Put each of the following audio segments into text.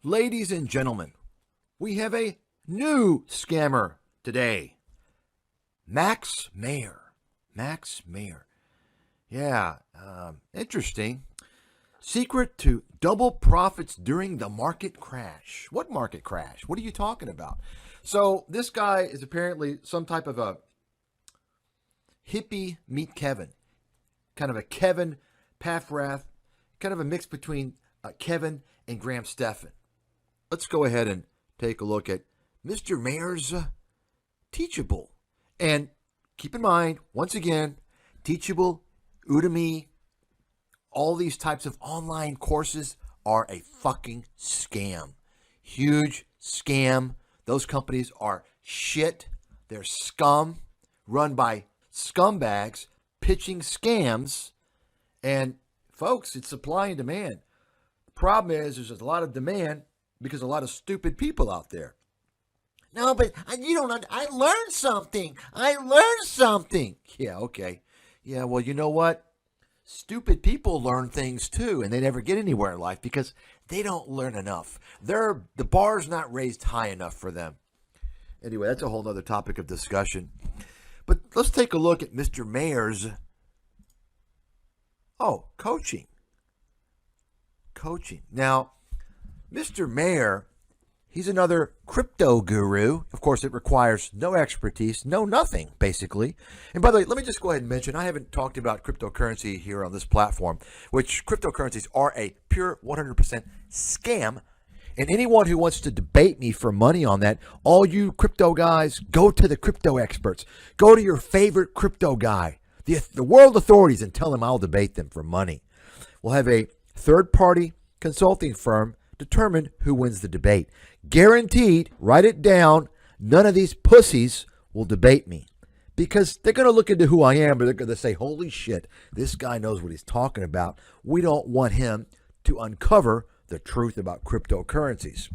Ladies and gentlemen, we have a new scammer today. Max Maher. Max Maher. Yeah, interesting. Secret to double profits during the market crash. What market crash? What are you talking about? So this guy is apparently some type of a hippie meet Kevin. Kind of a Kevin Paffrath. Kind of a mix between Kevin and Graham Stephan. Let's go ahead and take a look at Mr. Maher's Teachable. And keep in mind, once again, Teachable, Udemy, all these types of online courses are a fucking scam. Huge scam. Those companies are shit. They're scum, run by scumbags, pitching scams. And folks, it's supply and demand. The problem is there's a lot of demand because a lot of stupid people out there. No, but you don't. I learned something. Yeah, okay. Yeah, well, you know what? Stupid people learn things too, and they never get anywhere in life because they don't learn enough. The bar's not raised high enough for them. Anyway, that's a whole other topic of discussion. But let's take a look at Mr. Maher's coaching. Now, Mr. Maher, he's another crypto guru. Of course, it requires no expertise, no nothing, basically. And by the way, let me just go ahead and mention, I haven't talked about cryptocurrency here on this platform, which cryptocurrencies are a pure 100% scam. And anyone who wants to debate me for money on that, all you crypto guys, go to the crypto experts. Go to your favorite crypto guy, the world authorities, and tell them I'll debate them for money. We'll have a third-party consulting firm determine who wins the debate. Guaranteed, write it down, none of these pussies will debate me. Because they're going to look into who I am, but they're going to say, holy shit, this guy knows what he's talking about. We don't want him to uncover the truth about cryptocurrencies.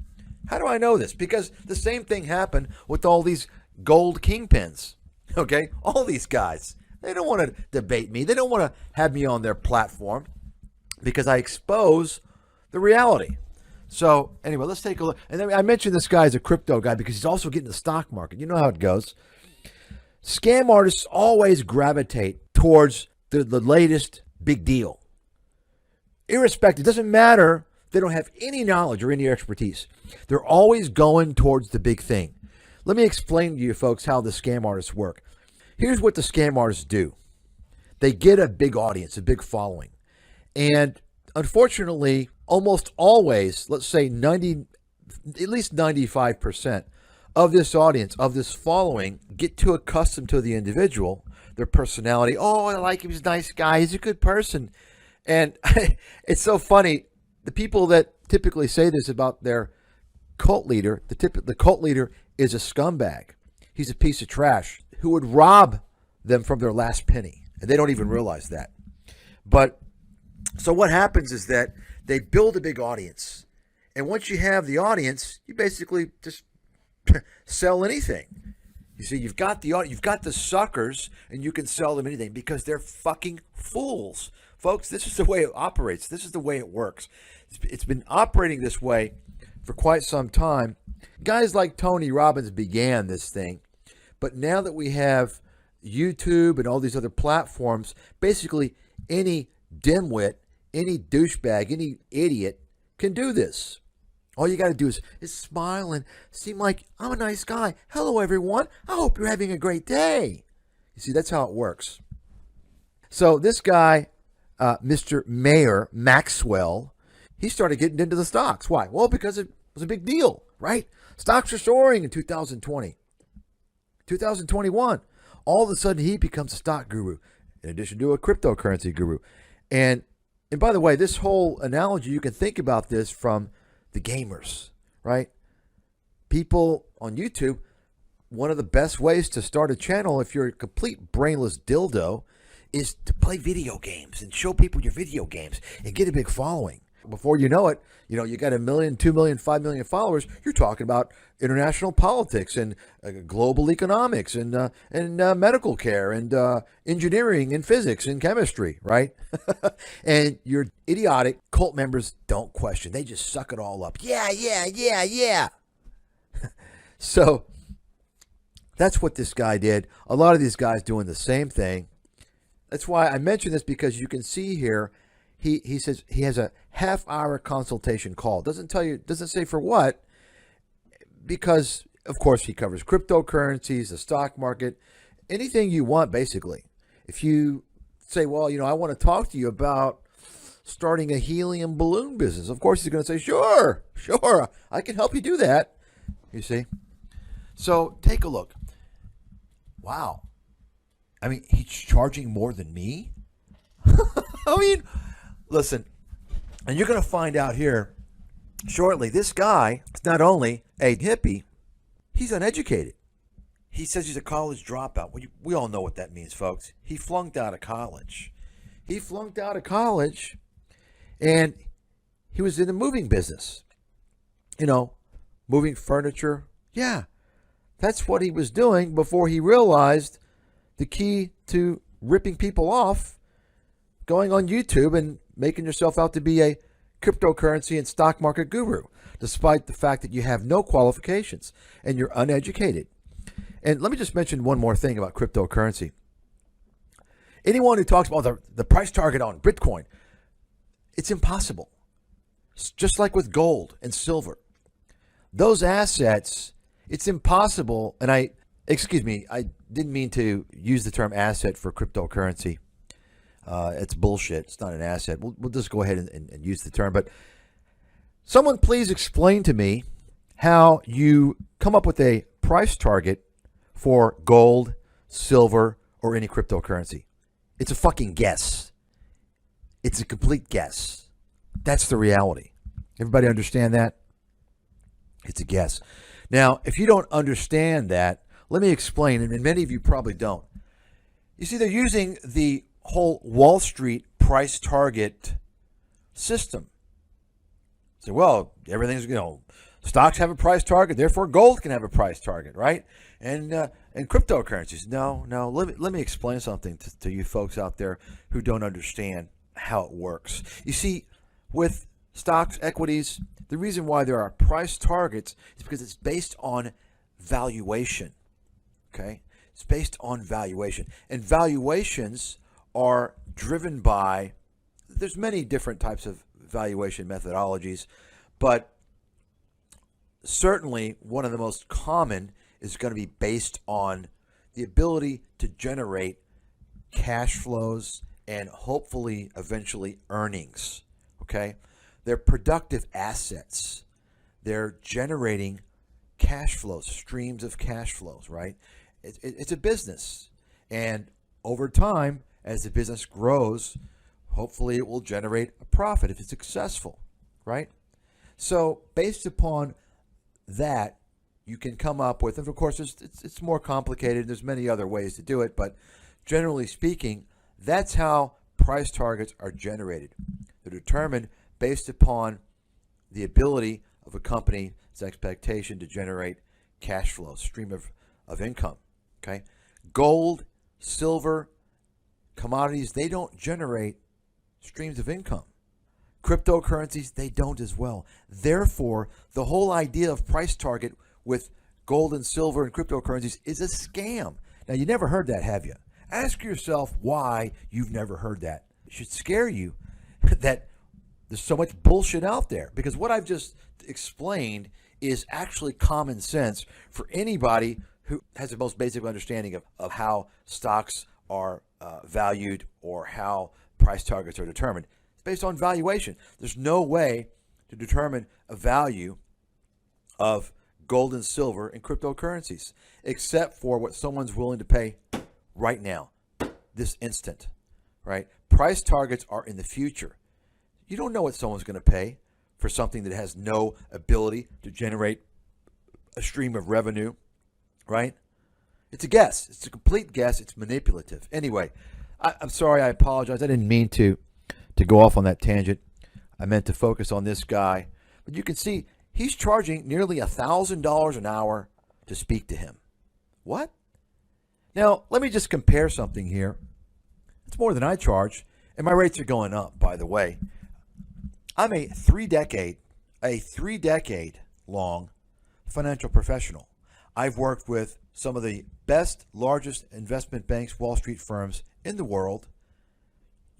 How do I know this? Because the same thing happened with all these gold kingpins. Okay? All these guys. They don't want to debate me. They don't want to have me on their platform because I expose the reality. So anyway, let's take a look. And then I mentioned this guy is a crypto guy because he's also getting the stock market. You know how it goes. Scam artists always gravitate towards the latest big deal. Irrespective, it doesn't matter if they don't have any knowledge or any expertise. They're always going towards the big thing. Let me explain to you folks how the scam artists work. Here's what the scam artists do. They get a big audience, a big following. And unfortunately, almost always, let's say at least 95% of this audience, of this following, get too accustomed to the individual, their personality. Oh, I like him. He's a nice guy. He's a good person. And it's so funny. The people that typically say this about their cult leader, the cult leader is a scumbag. He's a piece of trash who would rob them from their last penny. And they don't even realize that. But so what happens is that they build a big audience. And once you have the audience, you basically just sell anything. You see, you've got the suckers, and you can sell them anything because they're fucking fools. Folks, this is the way it operates. This is the way it works. It's been operating this way for quite some time. Guys like Tony Robbins began this thing. But now that we have YouTube and all these other platforms, basically any dimwit, any douchebag, any idiot can do this. All you got to do is smile and seem like I'm a nice guy. Hello, everyone. I hope you're having a great day. You see, that's how it works. So this guy, Mr. Maher, Maxwell, he started getting into the stocks. Why? Well, because it was a big deal, right? Stocks are soaring in 2020. 2021. All of a sudden, he becomes a stock guru in addition to a cryptocurrency guru. And by the way, this whole analogy, you can think about this from the gamers, right? People on YouTube, one of the best ways to start a channel if you're a complete brainless dildo is to play video games and show people your video games and get a big following. Before you know it, you got 1 million, 2 million, 5 million followers. You're talking about international politics and global economics and medical care and engineering and physics and chemistry, right? And your idiotic cult members don't question. They just suck it all up. Yeah, yeah, yeah, yeah. So that's what this guy did. A lot of these guys doing the same thing. That's why I mention this, because you can see here, he says he has a half-hour consultation call. Doesn't say for what, because of course he covers cryptocurrencies, the stock market, anything you want basically. If you say, well, I want to talk to you about starting a helium balloon business, of course he's going to say, sure, I can help you do that. You see? So take a look. Wow. I mean, he's charging more than me? I mean, listen, and you're going to find out here shortly, this guy is not only a hippie, he's uneducated. He says he's a college dropout. We all know what that means, folks. He flunked out of college. And he was in the moving business. Moving furniture. Yeah, that's what he was doing before he realized the key to ripping people off, going on YouTube and making yourself out to be a cryptocurrency and stock market guru, despite the fact that you have no qualifications and you're uneducated. And let me just mention one more thing about cryptocurrency. Anyone who talks about the price target on Bitcoin, it's impossible. It's just like with gold and silver. Those assets, it's impossible. And I didn't mean to use the term asset for cryptocurrency. It's bullshit. It's not an asset. We'll just go ahead and use the term. But someone please explain to me how you come up with a price target for gold, silver, or any cryptocurrency. It's a fucking guess. It's a complete guess. That's the reality. Everybody understand that? It's a guess. Now, if you don't understand that, let me explain, and many of you probably don't. You see, they're using the whole Wall Street price target system. Say, well, everything's, stocks have a price target, therefore gold can have a price target, right? And cryptocurrencies. No. Let me explain something to you folks out there who don't understand how it works. You see, with stocks, equities, the reason why there are price targets is because it's based on valuation. Okay? It's based on valuation. And valuations are driven by, there's many different types of valuation methodologies, but certainly one of the most common is going to be based on the ability to generate cash flows and hopefully eventually earnings. Okay? They're productive assets. They're generating cash flows, streams of cash flows, right? It's a business. And over time, as the business grows, hopefully it will generate a profit if it's successful, right? So based upon that, you can come up with, and of course it's more complicated. There's many other ways to do it, but generally speaking, that's how price targets are generated. They're determined based upon the ability of a company's expectation to generate cash flow, stream of income. Okay, gold, silver, commodities, they don't generate streams of income. Cryptocurrencies, they don't as well. Therefore, the whole idea of price target with gold and silver and cryptocurrencies is a scam. Now, you never heard that, have you? Ask yourself why you've never heard that. It should scare you that there's so much bullshit out there, because what I've just explained is actually common sense for anybody who has the most basic understanding of how stocks are valued or how price targets are determined. It's based on valuation. There's no way to determine a value of gold and silver and cryptocurrencies except for what someone's willing to pay right now, this instant, right? Price targets are in the future. You don't know what someone's going to pay for something that has no ability to generate a stream of revenue, right? It's a guess. It's a complete guess. It's manipulative. Anyway, I'm sorry. I apologize. I didn't mean to go off on that tangent. I meant to focus on this guy. But you can see he's charging nearly $1,000 an hour to speak to him. What? Now, let me just compare something here. It's more than I charge, and my rates are going up, by the way. I'm a three-decade long financial professional. I've worked with some of the best, largest investment banks, Wall Street firms in the world.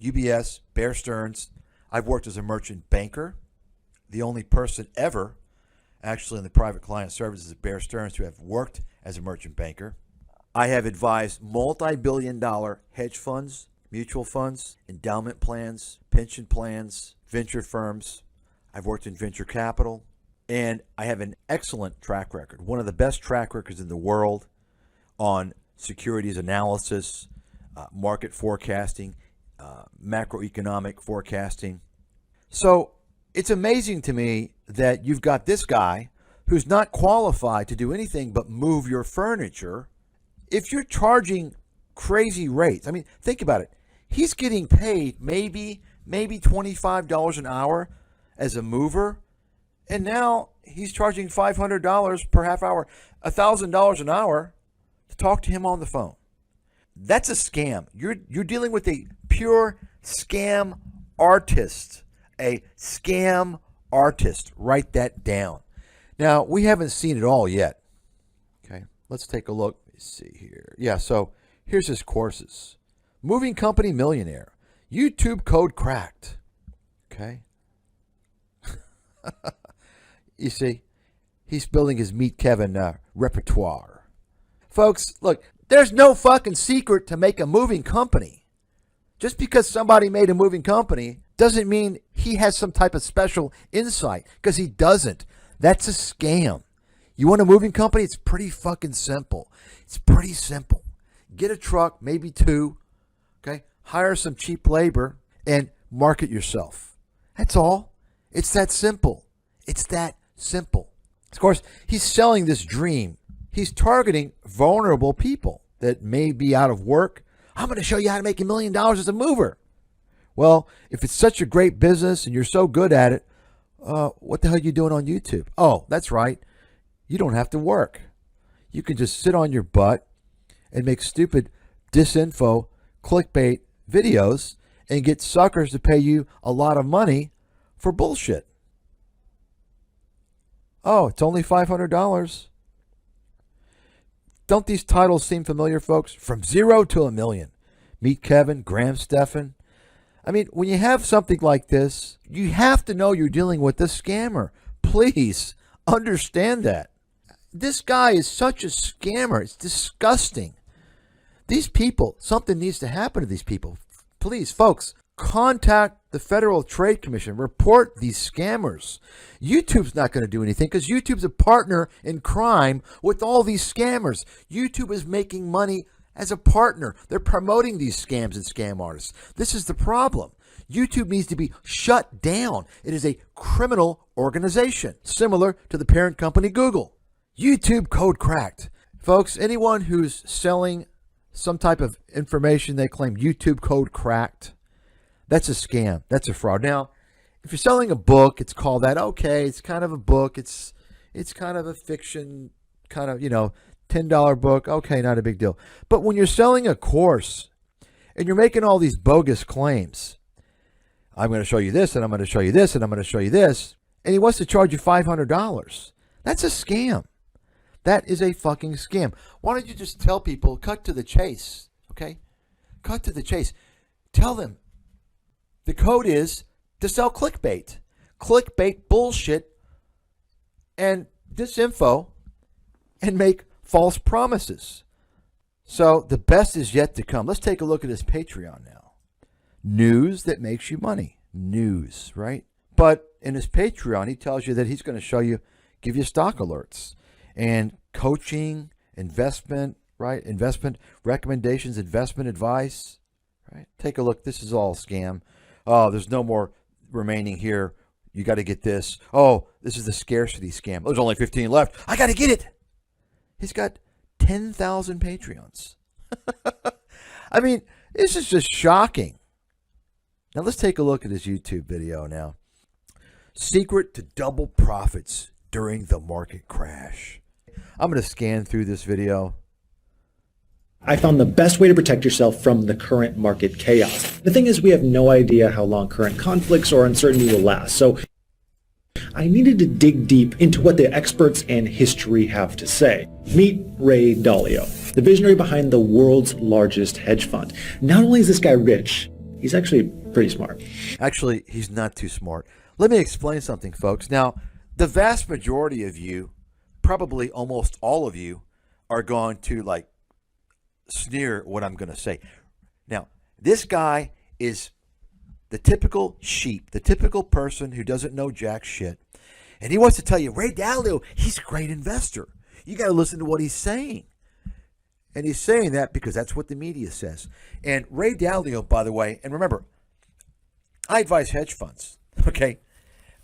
UBS, Bear Stearns. I've worked as a merchant banker, the only person ever actually in the private client services at Bear Stearns who have worked as a merchant banker. I have advised multi-billion-dollar hedge funds, mutual funds, endowment plans, pension plans, venture firms. I've worked in venture capital, and I have an excellent track record, one of the best track records in the world on securities analysis, market forecasting, macroeconomic forecasting. So it's amazing to me that you've got this guy who's not qualified to do anything but move your furniture. If you're charging crazy rates, I mean, think about it. He's getting paid maybe $25 an hour as a mover, and now he's charging $500 per half hour, $1,000 an hour to talk to him on the phone. That's a scam. You're dealing with a pure scam artist. A scam artist. Write that down. Now, we haven't seen it all yet. Okay, let's take a look. Let me see here. Yeah, so here's his courses. Moving Company Millionaire. YouTube code cracked. Okay. You see, he's building his Meet Kevin repertoire. Folks, look, there's no fucking secret to make a moving company. Just because somebody made a moving company doesn't mean he has some type of special insight, because he doesn't. That's a scam. You want a moving company? It's pretty fucking simple. It's pretty simple. Get a truck, maybe two, okay? Hire some cheap labor and market yourself. That's all. It's that simple. It's that simple. Of course, he's selling this dream. He's targeting vulnerable people that may be out of work. I'm going to show you how to make $1 million as a mover. Well, if it's such a great business and you're so good at it, what the hell are you doing on YouTube? Oh, that's right. You don't have to work. You can just sit on your butt and make stupid disinfo, clickbait videos and get suckers to pay you a lot of money for bullshit. Oh, it's only $500. Don't these titles seem familiar, folks? From 0 to 1 million. Meet Kevin, Graham Stephan. I mean, when you have something like this, you have to know you're dealing with a scammer. Please understand that. This guy is such a scammer. It's disgusting. These people, something needs to happen to these people. Please, folks, contact the Federal Trade Commission. Report these scammers. YouTube's not going to do anything because YouTube's a partner in crime with all these scammers. YouTube is making money as a partner. They're promoting these scams and scam artists. This is the problem. YouTube needs to be shut down. It is a criminal organization, similar to the parent company Google. YouTube code cracked. Folks, anyone who's selling some type of information they claim YouTube code cracked, that's a scam. That's a fraud. Now, if you're selling a book, it's called that. Okay, it's kind of a book. It's kind of a fiction, kind of, $10 book. Okay, not a big deal. But when you're selling a course and you're making all these bogus claims, I'm going to show you this, and I'm going to show you this, and I'm going to show you this, and he wants to charge you $500. That's a scam. That is a fucking scam. Why don't you just tell people, cut to the chase, okay? Cut to the chase. Tell them the code is to sell clickbait. Clickbait bullshit and disinfo and make false promises. So the best is yet to come. Let's take a look at his Patreon now. News that makes you money. News, right? But in his Patreon, he tells you that he's going to show you, give you stock alerts and coaching, investment, right? Investment recommendations, investment advice, right? Take a look. This is all scam. Oh, there's no more remaining here. You got to get this. Oh, this is the scarcity scam. There's only 15 left. I got to get it. He's got 10,000 Patreons. I mean, this is just shocking. Now let's take a look at his YouTube video now. Secret to double profits during the market crash. I'm going to scan through this video. I found the best way to protect yourself from the current market chaos. The thing is, we have no idea how long current conflicts or uncertainty will last, so I needed to dig deep into what the experts and history have to say. Meet Ray Dalio, the visionary behind the world's largest hedge fund. Not only is this guy rich, he's actually pretty smart. Actually, he's not too smart. Let me explain something, folks. Now, the vast majority of you, probably almost all of you, are going to sneer at what I'm going to say. Now, this guy is the typical sheep, the typical person who doesn't know jack shit. And he wants to tell you, Ray Dalio, he's a great investor. You got to listen to what he's saying. And he's saying that because that's what the media says. And Ray Dalio, by the way, and remember, I advise hedge funds, okay?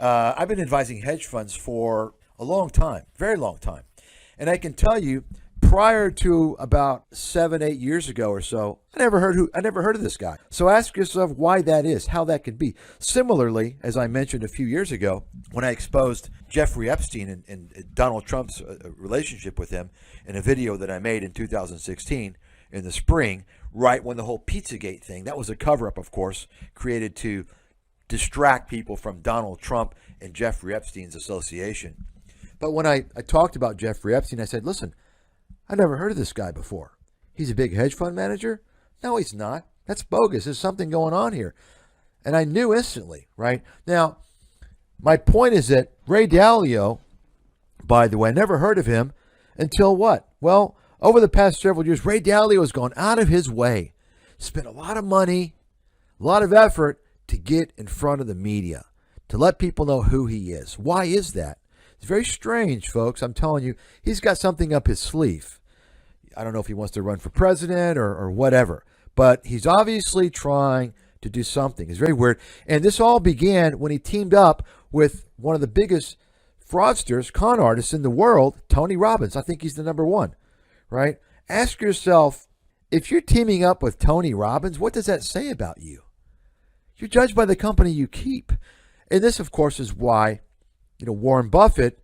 I've been advising hedge funds for a long time, very long time. And I can tell you, prior to about 7-8 years ago or so, I never heard of this guy. So ask yourself why that is, how that could be. Similarly, as I mentioned a few years ago, when I exposed Jeffrey Epstein and Donald Trump's relationship with him in a video that I made in 2016 in the spring, right when the whole Pizzagate thing, that was a cover-up, of course, created to distract people from Donald Trump and Jeffrey Epstein's association. But when I talked about Jeffrey Epstein, I said, listen, I never heard of this guy before. He's a big hedge fund manager? No, he's not. That's bogus. There's something going on here. And I knew instantly, right? Now, my point is that Ray Dalio, by the way, I never heard of him until what? Well, over the past several years, Ray Dalio has gone out of his way, spent a lot of money, a lot of effort to get in front of the media, to let people know who he is. Why is that? It's very strange, folks. I'm telling you, he's got something up his sleeve. I don't know if he wants to run for president or whatever, but he's obviously trying to do something. It's very weird. And this all began when he teamed up with one of the biggest fraudsters, con artists in the world, Tony Robbins. I think he's the number one, right? Ask yourself, if you're teaming up with Tony Robbins, what does that say about you? You're judged by the company you keep. And this, of course, is why, Warren Buffett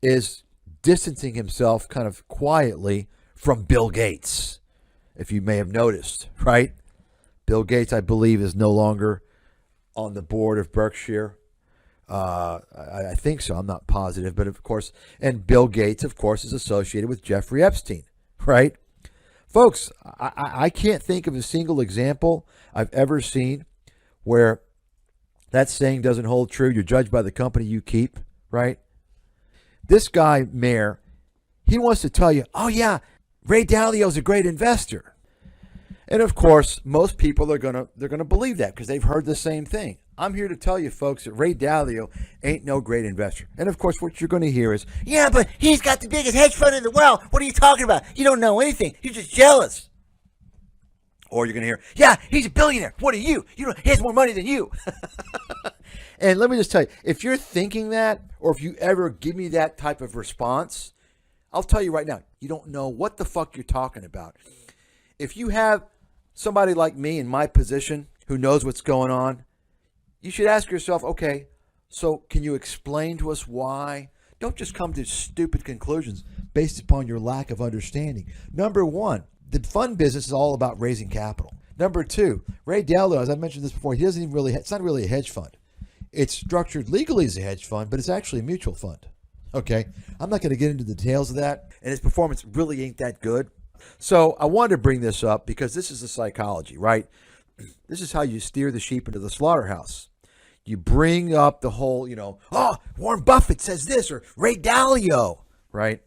is distancing himself kind of quietly from Bill Gates, if you may have noticed, right? Bill Gates, I believe, is no longer on the board of Berkshire. I think so. I'm not positive, but of course, and Bill Gates, of course, is associated with Jeffrey Epstein, right? Folks, I can't think of a single example I've ever seen where that saying doesn't hold true. You're judged by the company you keep, right? This guy, Maher, he wants to tell you, oh yeah, Ray Dalio's a great investor. And of course, most people are gonna believe that because they've heard the same thing. I'm here to tell you, folks, that Ray Dalio ain't no great investor. And of course, what you're going to hear is, yeah, but he's got the biggest hedge fund in the world. What are you talking about? You don't know anything. You're just jealous. Or you're going to hear, yeah, he's a billionaire. What are you? He has more money than you. And let me just tell you, if you're thinking that, or if you ever give me that type of response, I'll tell you right now, you don't know what the fuck you're talking about. If you have somebody like me in my position who knows what's going on, you should ask yourself, okay, so can you explain to us why? Don't just come to stupid conclusions based upon your lack of understanding. Number one, the fund business is all about raising capital. Number two, Ray Dalio, as I mentioned this before, it's not really a hedge fund. It's structured legally as a hedge fund, but it's actually a mutual fund. Okay? I'm not going to get into the details of that, and his performance really ain't that good. So I wanted to bring this up because this is the psychology, right? This is how you steer the sheep into the slaughterhouse. You bring up the whole, Warren Buffett says this, or Ray Dalio, right?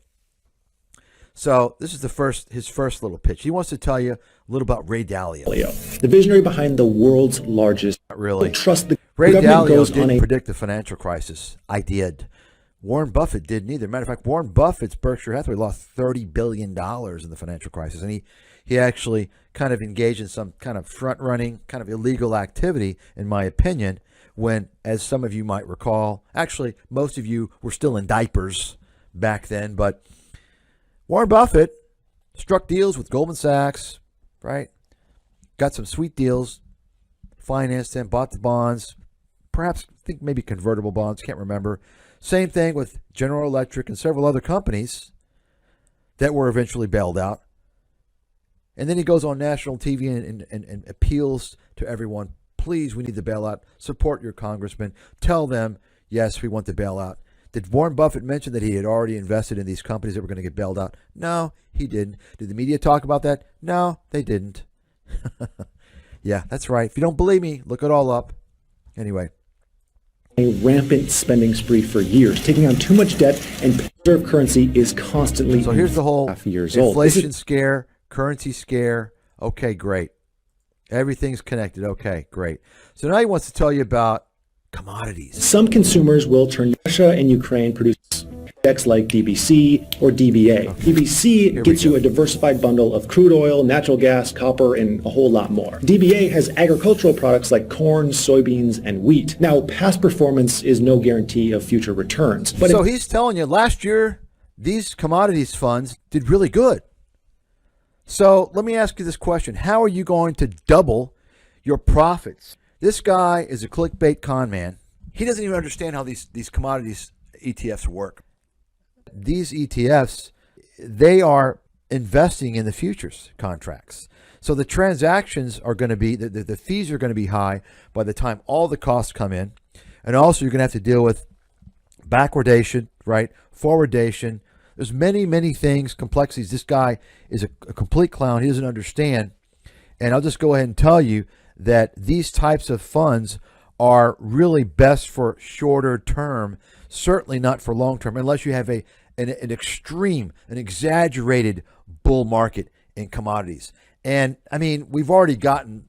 So this is his first little pitch. He wants to tell you a little about Ray Dalio. The visionary behind the world's largest. Not really. Trust the Ray government Dalio goes didn't on predict the financial crisis. I did. Warren Buffett didn't either. Matter of fact, Warren Buffett's Berkshire Hathaway lost $30 billion in the financial crisis. And he actually kind of engaged in some kind of front-running, kind of illegal activity, in my opinion, when, as some of you might recall, actually, most of you were still in diapers back then, but Warren Buffett struck deals with Goldman Sachs, right? Got some sweet deals, financed them, bought the bonds, perhaps I think maybe convertible bonds, can't remember. Same thing with General Electric and several other companies that were eventually bailed out. And then he goes on national TV and appeals to everyone, please, we need the bailout. Support your congressman. Tell them, yes, we want the bailout. Did Warren Buffett mention that he had already invested in these companies that were going to get bailed out? No, he didn't. Did the media talk about that? No, they didn't. Yeah, that's right. If you don't believe me, look it all up. Anyway. A rampant spending spree for years, taking on too much debt, and reserve currency is constantly So here's the whole inflation scare, currency scare. Okay, great. Everything's connected. Okay, great. So now he wants to tell you about commodities. Some consumers will turn. Russia and Ukraine produce products like DBC or DBA. Okay. DBC gets you a diversified bundle of crude oil, natural gas, copper, and a whole lot more. DBA has agricultural products like corn, soybeans, and wheat. Now, past performance is no guarantee of future returns. But so he's telling you last year, these commodities funds did really good. So let me ask you this question. How are you going to double your profits? This guy is a clickbait con man. He doesn't even understand how these commodities ETFs work. These ETFs, they are investing in the futures contracts. So the transactions are going to be, the fees are going to be high by the time all the costs come in. And also you're going to have to deal with backwardation, right? Forwardation. There's many, many things, complexities. This guy is a complete clown. He doesn't understand. And I'll just go ahead and tell you that these types of funds are really best for shorter term, certainly not for long term, unless you have an extreme, an exaggerated bull market in commodities. And I mean, we've already gotten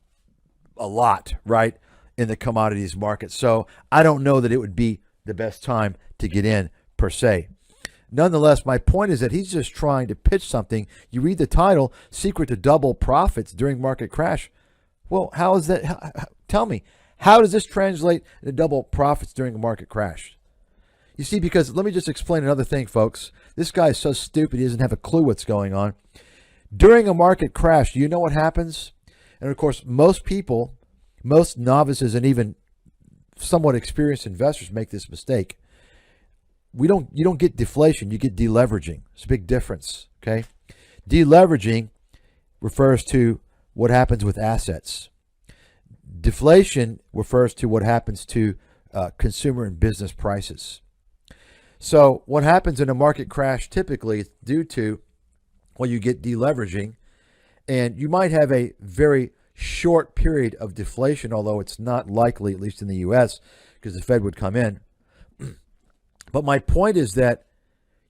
a lot, right, in the commodities market. So I don't know that it would be the best time to get in per se. Nonetheless, my point is that he's just trying to pitch something. You read the title, Secret to Double Profits During Market Crash. Well, how is that? Tell me, how does this translate into double profits during a market crash? You see, because let me just explain another thing, folks. This guy is so stupid, he doesn't have a clue what's going on. During a market crash, do you know what happens? And of course, most people, most novices and even somewhat experienced investors make this mistake. You don't get deflation, you get deleveraging. It's a big difference, okay? Deleveraging refers to what happens with assets. Deflation refers to what happens to consumer and business prices. So what happens in a market crash typically is due to, well, you get deleveraging, and you might have a very short period of deflation, although it's not likely, at least in the U.S., because the Fed would come in. But my point is that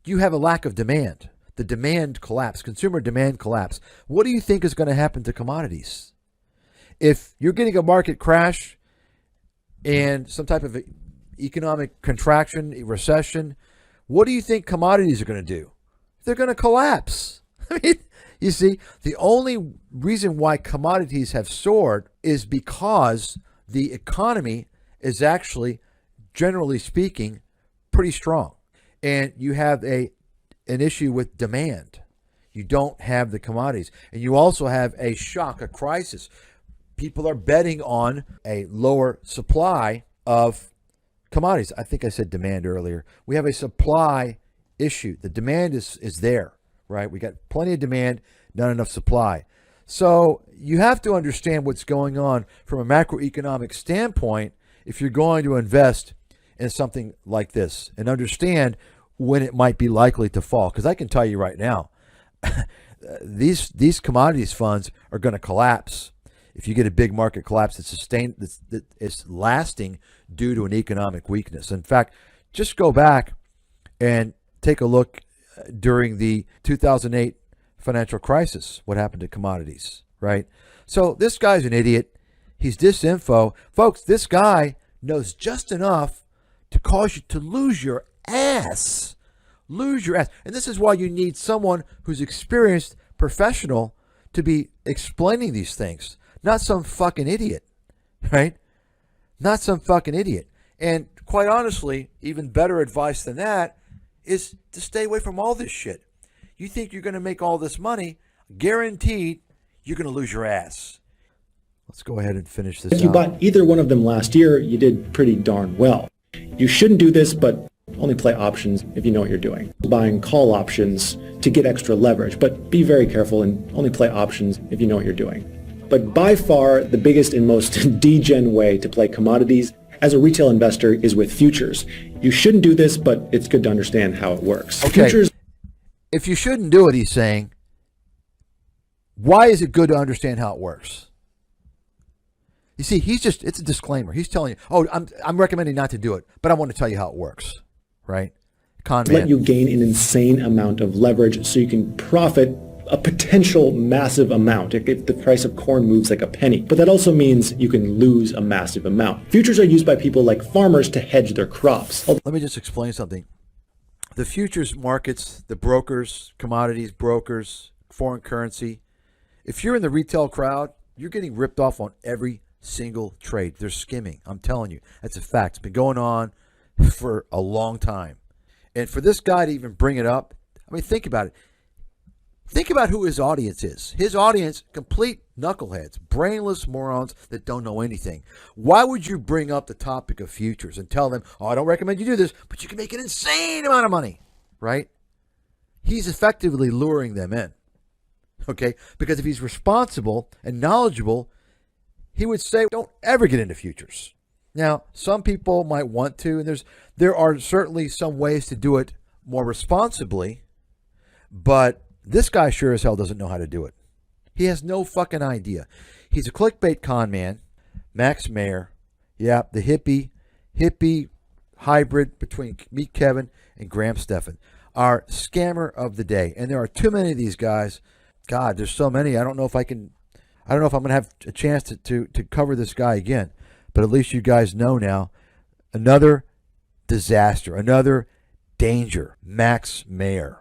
you have a lack of demand. The demand collapse, consumer demand collapse. What do you think is going to happen to commodities? If you're getting a market crash and some type of economic contraction, recession, what do you think commodities are going to do? They're going to collapse. I mean, you see, the only reason why commodities have soared is because the economy is actually, generally speaking, pretty strong. And you have an issue with demand. You don't have the commodities. And you also have a shock, a crisis. People are betting on a lower supply of commodities. I think I said demand earlier. We have a supply issue. The demand is there, right? We got plenty of demand, not enough supply. So you have to understand what's going on from a macroeconomic standpoint if you're going to invest in something like this, and understand when it might be likely to fall. Because I can tell you right now, these commodities funds are going to collapse. If you get a big market collapse it's lasting due to an economic weakness. In fact, just go back and take a look during the 2008 financial crisis, what happened to commodities, right? So this guy's an idiot. He's disinfo. Folks, this guy knows just enough to cause you to lose your ass. Lose your ass. And this is why you need someone who's experienced, professional, to be explaining these things. Not some fucking idiot, right? Not some fucking idiot. And quite honestly, even better advice than that is to stay away from all this shit. You think you're going to make all this money, guaranteed you're going to lose your ass. Let's go ahead and finish this If you out. bought either one of them last year, you did pretty darn well. You shouldn't do this, but only play options if you know what you're doing. Buying call options to get extra leverage, but be very careful and only play options if you know what you're doing. But by far, the biggest and most degen way to play commodities as a retail investor is with futures. You shouldn't do this, but it's good to understand how it works. Okay. Futures. If you shouldn't do it, he's saying, why is it good to understand how it works? You see, it's a disclaimer. He's telling you, oh, I'm recommending not to do it, but I want to tell you how it works, right? Con man. Let you gain an insane amount of leverage so you can profit a potential massive amount if the price of corn moves like a penny. But that also means you can lose a massive amount. Futures are used by people like farmers to hedge their crops. Let me just explain something. The futures markets, the brokers, commodities brokers, foreign currency, if you're in the retail crowd, you're getting ripped off on every single trade. They're skimming. I'm telling you. That's a fact. It's been going on for a long time. And for this guy to even bring it up, I mean, think about it. Think about who his audience is. His audience, complete knuckleheads, brainless morons that don't know anything. Why would you bring up the topic of futures and tell them, oh, I don't recommend you do this, but you can make an insane amount of money, right? He's effectively luring them in, okay? Because if he's responsible and knowledgeable, he would say, don't ever get into futures. Now, some people might want to, and there are certainly some ways to do it more responsibly, but this guy sure as hell doesn't know how to do it. He has no fucking idea. He's a clickbait con man, Max Maher. Yeah, the hippie hybrid between Meet Kevin and Graham Stephan. Our scammer of the day. And there are too many of these guys. God, there's so many. I don't know if I'm going to have a chance to cover this guy again. But at least you guys know now. Another disaster, another danger. Max Maher.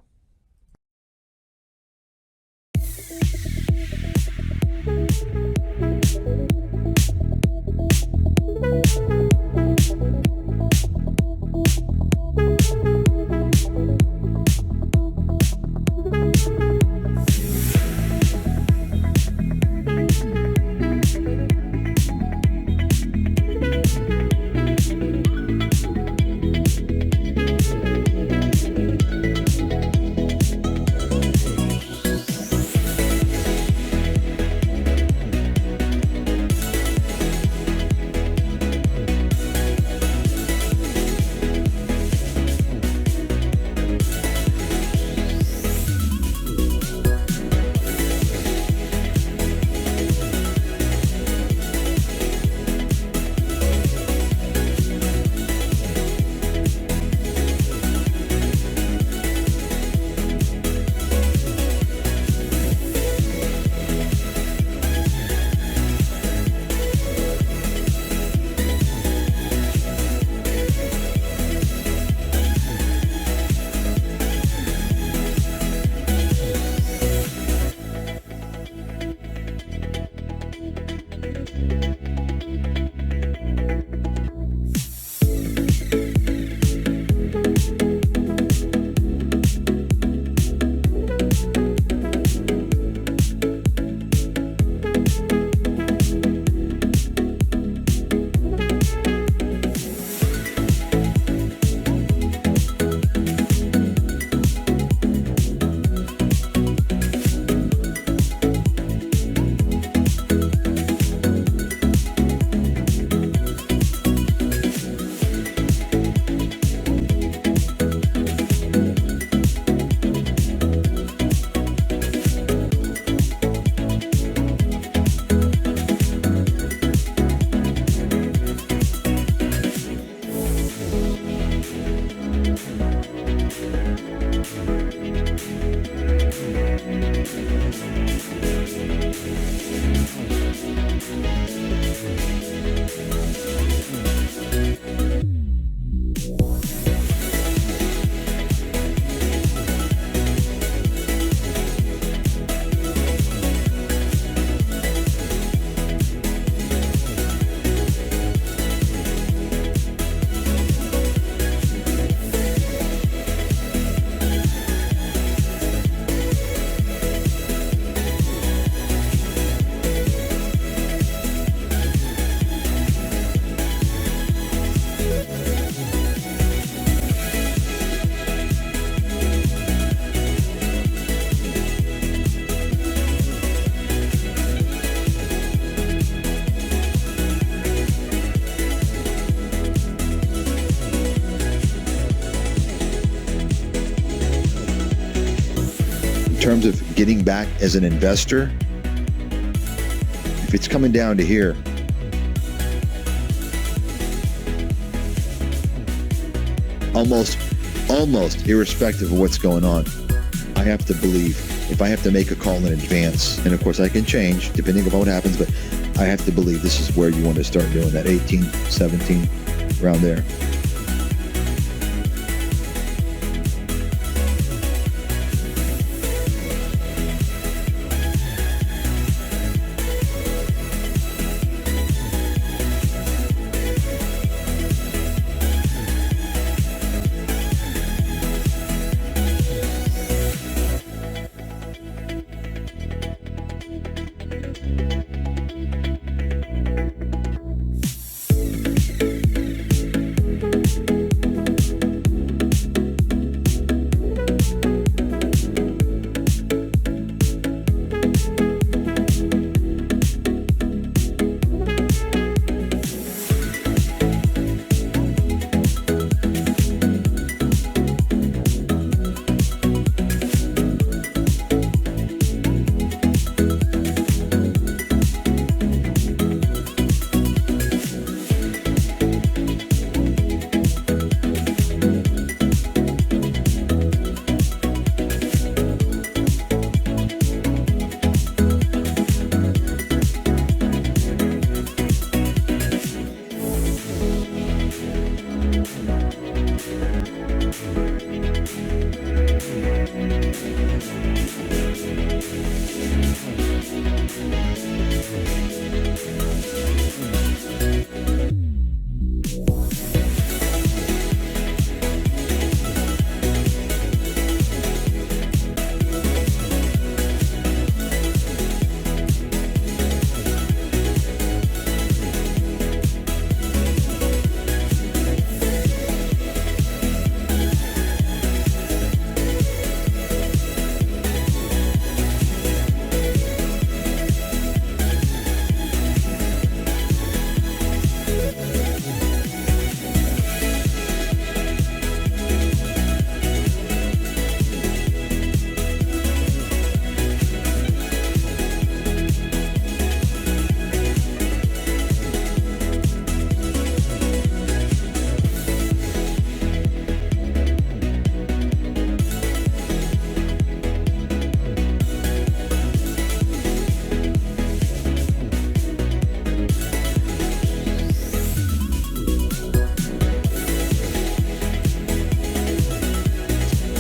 terms of getting back as an investor, if it's coming down to here, almost irrespective of what's going on, I have to believe. If I have to make a call in advance, and of course I can change depending on what happens, but I have to believe this is where you want to start doing that 18, 17, around there.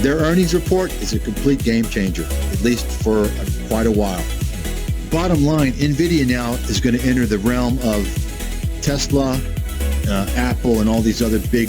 Their earnings report is a complete game changer, at least for quite a while. Bottom line, NVIDIA now is going to enter the realm of Tesla, Apple, and all these other big,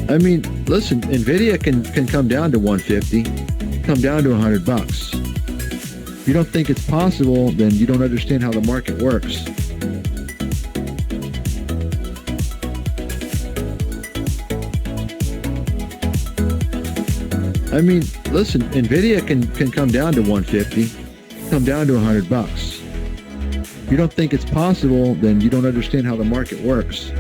I mean, listen, NVIDIA can come down to 150, come down to $100. If you don't think it's possible, then you don't understand how the market works. I mean, listen, NVIDIA can come down to 150, come down to $100. If you don't think it's possible, then you don't understand how the market works.